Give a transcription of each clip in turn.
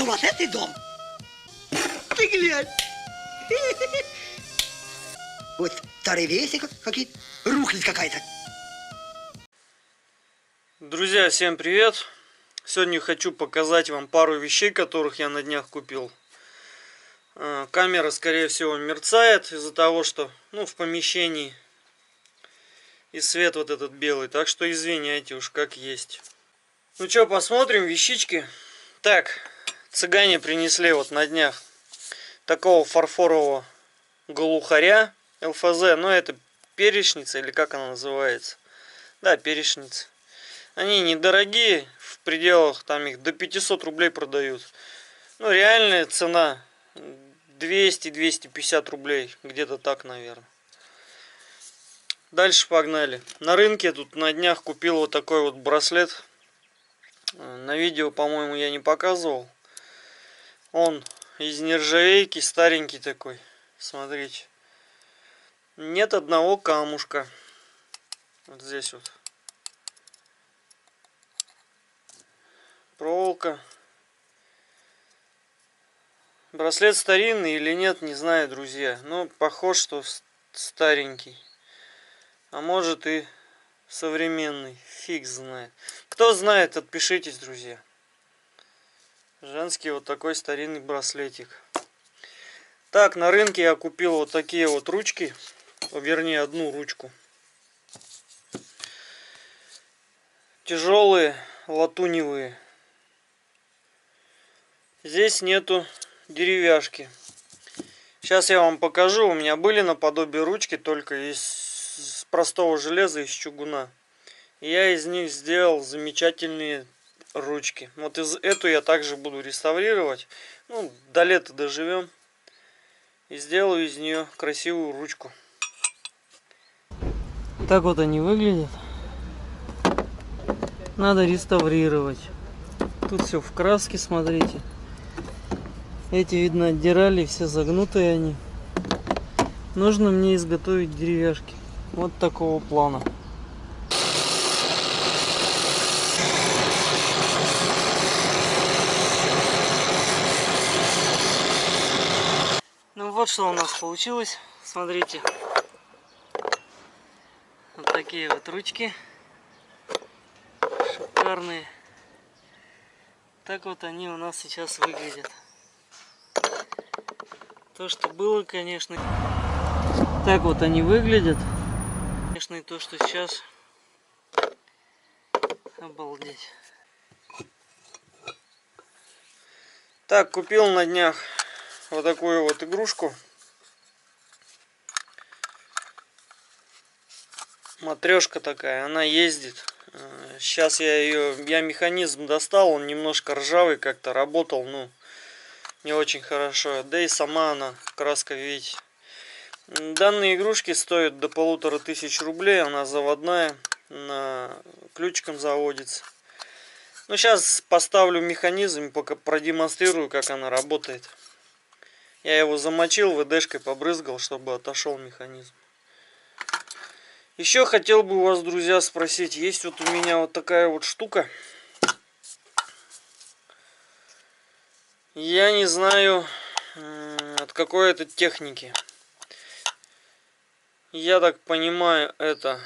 сумасшедший дом. Ты глянь. Вот старые вещи какие-то, рухлядь какая-то. Друзья, всем привет! Сегодня хочу показать вам пару вещей, которых я на днях купил. Камера, скорее всего, мерцает из-за того, что в помещении и свет вот этот белый. Так что извиняйте уж, как есть. Ну что, посмотрим вещички. Так, цыгане принесли вот на днях такого фарфорового глухаря ЛФЗ. Ну, это перечница или как она называется? Да, перечница. Они недорогие, в пределах там их до 500 рублей продают. Ну, реальная цена 200-250 рублей, где-то так, наверное. Дальше погнали. На рынке тут на днях купил вот такой вот браслет. На видео, по-моему, я не показывал. Он из нержавейки, старенький такой. Смотрите. Нет одного камушка. Вот здесь вот. Проволока. Браслет старинный или нет, не знаю, друзья. Но похож, что старенький. А может и современный. Фиг знает. Кто знает, отпишитесь, друзья. Женский вот такой старинный браслетик. Так, на рынке я купил вот такие вот ручки. Вернее, одну ручку. Тяжелые, латуневые. Здесь нету деревяшки. Сейчас я вам покажу. У меня были наподобие ручки, только из простого железа, из чугуна. И я из них сделал замечательные ручки. Вот эту я также буду реставрировать. Ну, до лета доживем. И сделаю из нее красивую ручку. Так вот они выглядят. Надо реставрировать. Тут все в краске, смотрите. Эти, видно, отдирали, все загнутые они. Нужно мне изготовить деревяшки. Вот такого плана. Ну вот что у нас получилось. Смотрите. Вот такие вот ручки. Шикарные. Так вот они у нас сейчас выглядят. То, что было, конечно. Так вот они выглядят. Конечно, и то, что сейчас. Обалдеть. Так, купил на днях вот такую вот игрушку. Матрешка такая, она ездит. Сейчас я механизм достал, он немножко ржавый как-то, работал, не очень хорошо. Да и сама она, краска, видите. Данные игрушки стоят до 1500 рублей, она заводная, ключиком заводится. Ну, сейчас поставлю механизм, пока продемонстрирую, как она работает. Я его замочил, ВДшкой побрызгал, чтобы отошел механизм. Еще хотел бы у вас, друзья, спросить. Есть вот у меня вот такая вот штука. Я не знаю, от какой это техники. Я так понимаю, это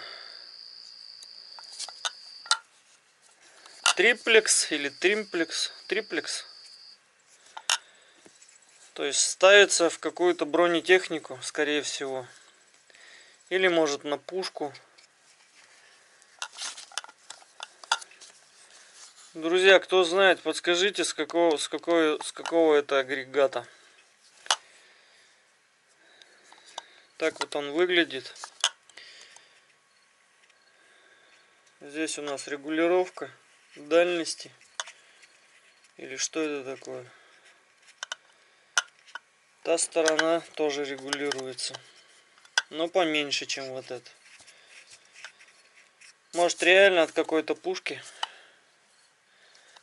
триплекс или тримплекс. Триплекс. То есть ставится в какую-то бронетехнику, скорее всего. Или может на пушку. Друзья, кто знает, подскажите, с какого это агрегата. Так вот он выглядит. Здесь у нас регулировка дальности. Или что это такое? Та сторона тоже регулируется. Но поменьше, чем вот это. Может, реально от какой-то пушки.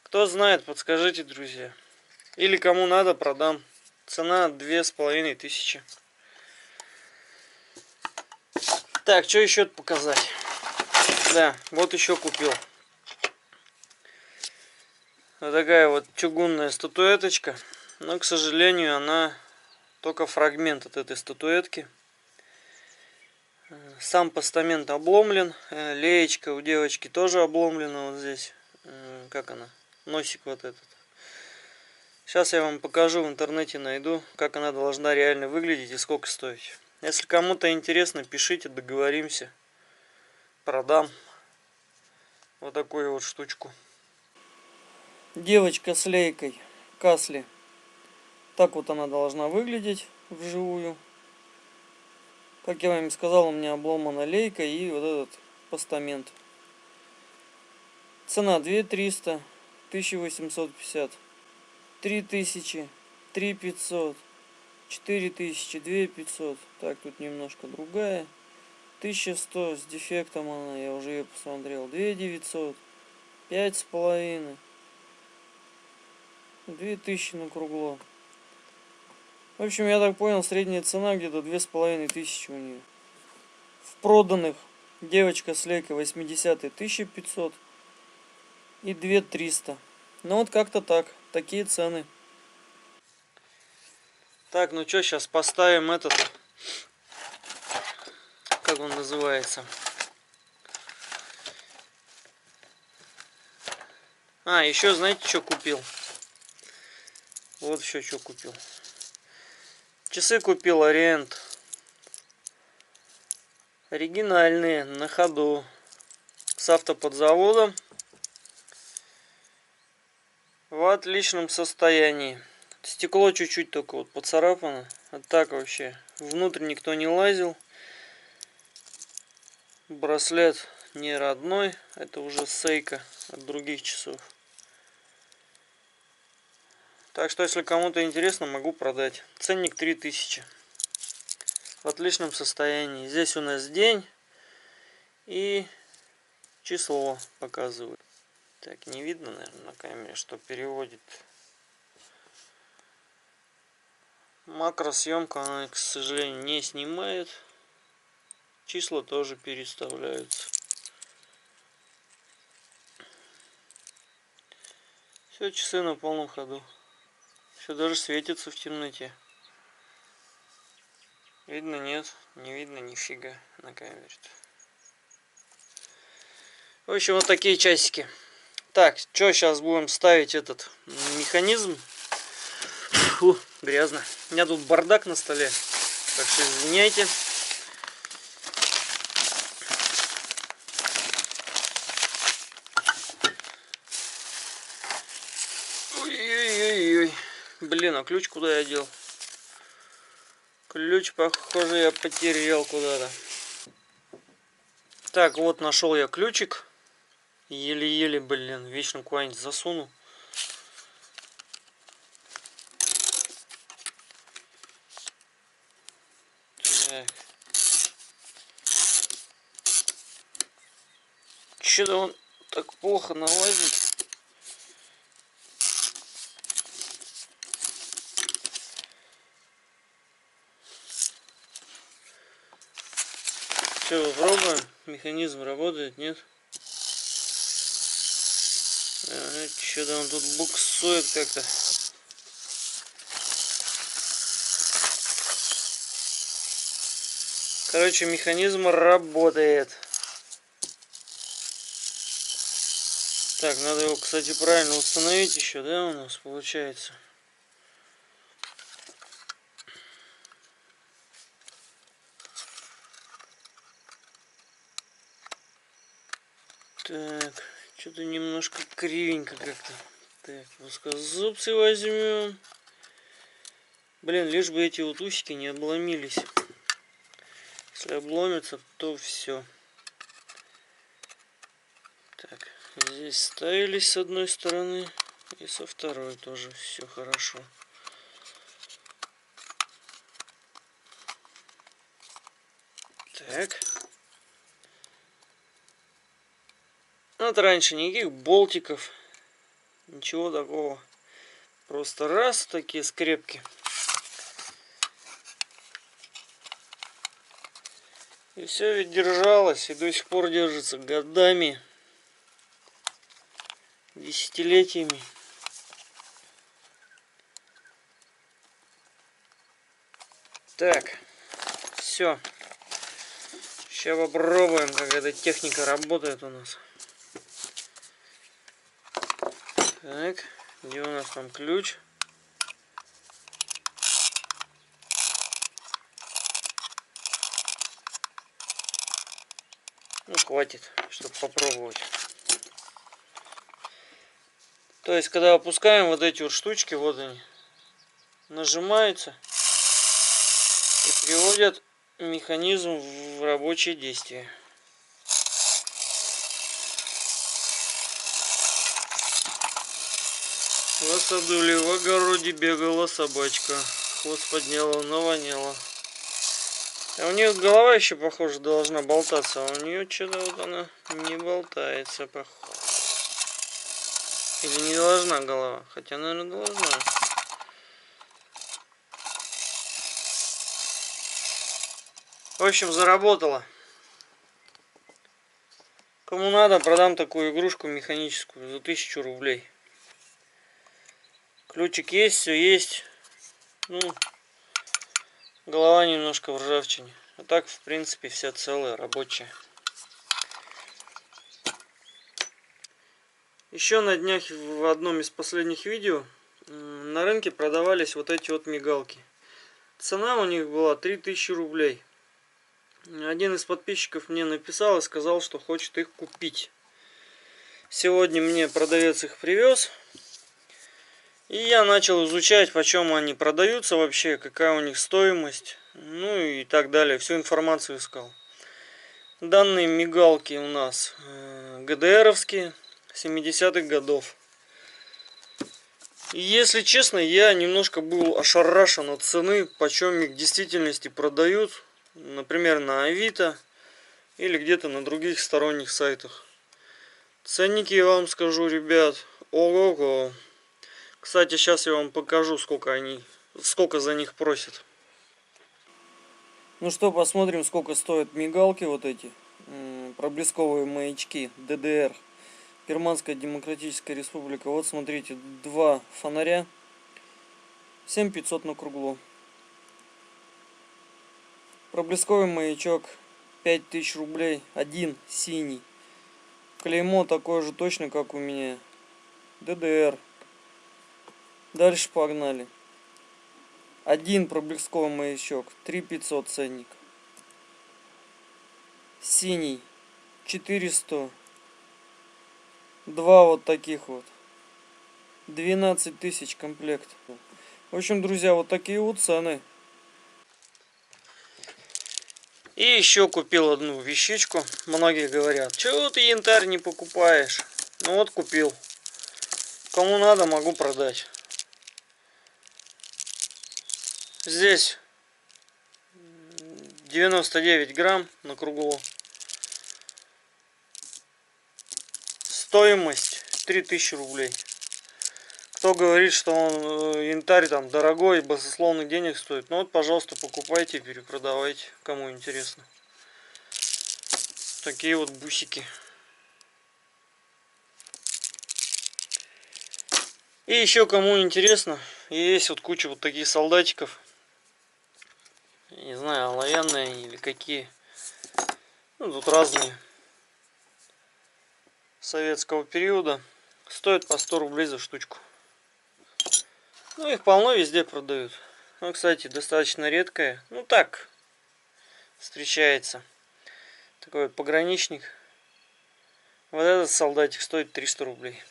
Кто знает, подскажите, друзья. Или кому надо, продам. Цена 2500. Так, что еще показать? Да, вот еще купил. Вот такая вот чугунная статуэточка. Но, к сожалению, она только фрагмент от этой статуэтки. Сам постамент обломлен. Леечка у девочки тоже обломлена вот здесь. Как она? Носик вот этот. Сейчас я вам покажу, в интернете найду, как она должна реально выглядеть и сколько стоить. Если кому-то интересно, пишите, договоримся. Продам вот такую вот штучку. Девочка с лейкой Касли. Так вот она должна выглядеть вживую. Как я вам сказал, у меня обломана лейка и вот этот постамент. Цена 2300, 1850, 3000, 3500, 4000, 2500. Так, тут немножко другая. 1100 с дефектом она, я уже ее посмотрел. 2900, 5,5, 2000 на кругло. В общем, я так понял, средняя цена где-то 2500 у нее. В проданных девочка с лейкой 80-й 1500 и 2300. Ну вот как-то так. Такие цены. Так, ну что, сейчас поставим этот, как он называется? Еще знаете, что купил? Вот еще что купил. Часы купил Ориент. Оригинальные, на ходу. С автоподзаводом. В отличном состоянии. Стекло чуть-чуть только вот поцарапано. А так вообще. Внутрь никто не лазил. Браслет не родной. Это уже сейка от других часов. Так что, если кому-то интересно, могу продать. Ценник 3000. В отличном состоянии. Здесь у нас день и число показывает. Так, не видно, наверное, на камере, что переводит. Макросъемка она, к сожалению, не снимает. Числа тоже переставляются. Все, часы на полном ходу. Все даже светится в темноте. Видно, нет? Не видно нифига на камере. В общем, вот такие часики. Так, что сейчас будем ставить этот механизм? Фу, грязно. У меня тут бардак на столе. Так что извиняйте. Ой-ой-ой. Блин, а ключ куда я дел? Ключ, похоже, я потерял куда-то. Так, вот нашел я ключик. Еле-еле, блин, вечно куда-нибудь засуну. Так. Что-то он так плохо налазит. Все, пробуем. Механизм работает, нет? Что-то он тут буксует как-то. Короче, механизм работает. Так, надо его, кстати, правильно установить еще, да, у нас получается. Так, что-то немножко кривенько как-то. Так, плоскозубцы возьмем. Блин, лишь бы эти вот усики не обломились. Если обломятся, то все. Так, здесь ставились с одной стороны и со второй тоже все хорошо. Так. Вот раньше никаких болтиков, ничего такого. Просто раз, такие скрепки. И все ведь держалось, и до сих пор держится годами, десятилетиями. Так, все. Сейчас попробуем, как эта техника работает у нас. Так, где у нас там ключ? Ну, хватит, чтобы попробовать. То есть, когда опускаем вот эти вот штучки, вот они, нажимаются и приводят механизм в рабочее действие. В саду в огороде бегала собачка, хвост подняла, навоняла. А у нее голова еще, похоже, должна болтаться, а у нее что-то вот она не болтается, похоже. Или не должна голова, хотя, наверное, должна. В общем, заработала. Кому надо, продам такую игрушку механическую за 1000 рублей. Ключик есть, все есть. Ну, голова немножко в ржавчине. А так, в принципе, вся целая, рабочая. Еще на днях в одном из последних видео на рынке продавались вот эти вот мигалки. Цена у них была 3000 рублей. Один из подписчиков мне написал и сказал, что хочет их купить. Сегодня мне продавец их привез. И я начал изучать, почем они продаются вообще, какая у них стоимость. Ну и так далее. Всю информацию искал. Данные мигалки у нас ГДРовские, 70-х годов. И если честно, я немножко был ошарашен от цены, почем их в действительности продают. Например, на Авито или где-то на других сторонних сайтах. Ценники я вам скажу, ребят, ого-го. Кстати, сейчас я вам покажу, сколько за них просят. Ну что, посмотрим, сколько стоят мигалки вот эти. Проблесковые маячки ДДР. Германская Демократическая Республика. Вот смотрите, два фонаря. 7500 на круглу. Проблесковый маячок 5000 рублей. Один синий. Клеймо такое же точно, как у меня. ДДР. Дальше погнали. Один проблесковый маячок. 3500 ценник. Синий. 400. Два вот таких вот. 12 тысяч комплект. В общем, друзья, вот такие вот цены. И еще купил одну вещичку. Многие говорят, чего ты янтарь не покупаешь? Ну вот купил. Кому надо, могу продать. Здесь 99 грамм на круглу. Стоимость 3000 рублей. Кто говорит, что он янтарь там дорогой, баснословных денег стоит, ну вот, пожалуйста, покупайте, перепродавайте, кому интересно. Такие вот бусики. И еще кому интересно, есть вот куча вот таких солдатиков. Не знаю, оловянные или какие. Ну, тут разные. Советского периода. Стоит по 100 рублей за штучку. Ну, их полно везде продают. Ну, кстати, достаточно редкая. Ну, так, встречается. Такой вот пограничник. Вот этот солдатик стоит 300 рублей.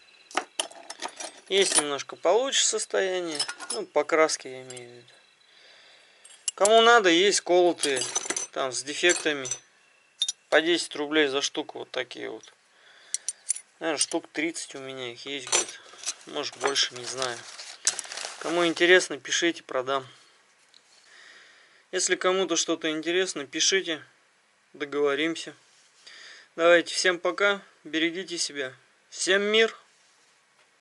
Есть немножко получше состояние. Ну, покраски я имею в виду. Кому надо, есть колотые. Там с дефектами. По 10 рублей за штуку вот такие вот. Наверное, штук 30 у меня их есть где-то. Может больше, не знаю. Кому интересно, пишите, продам. Если кому-то что-то интересно, пишите. Договоримся. Давайте, всем пока. Берегите себя. Всем мир.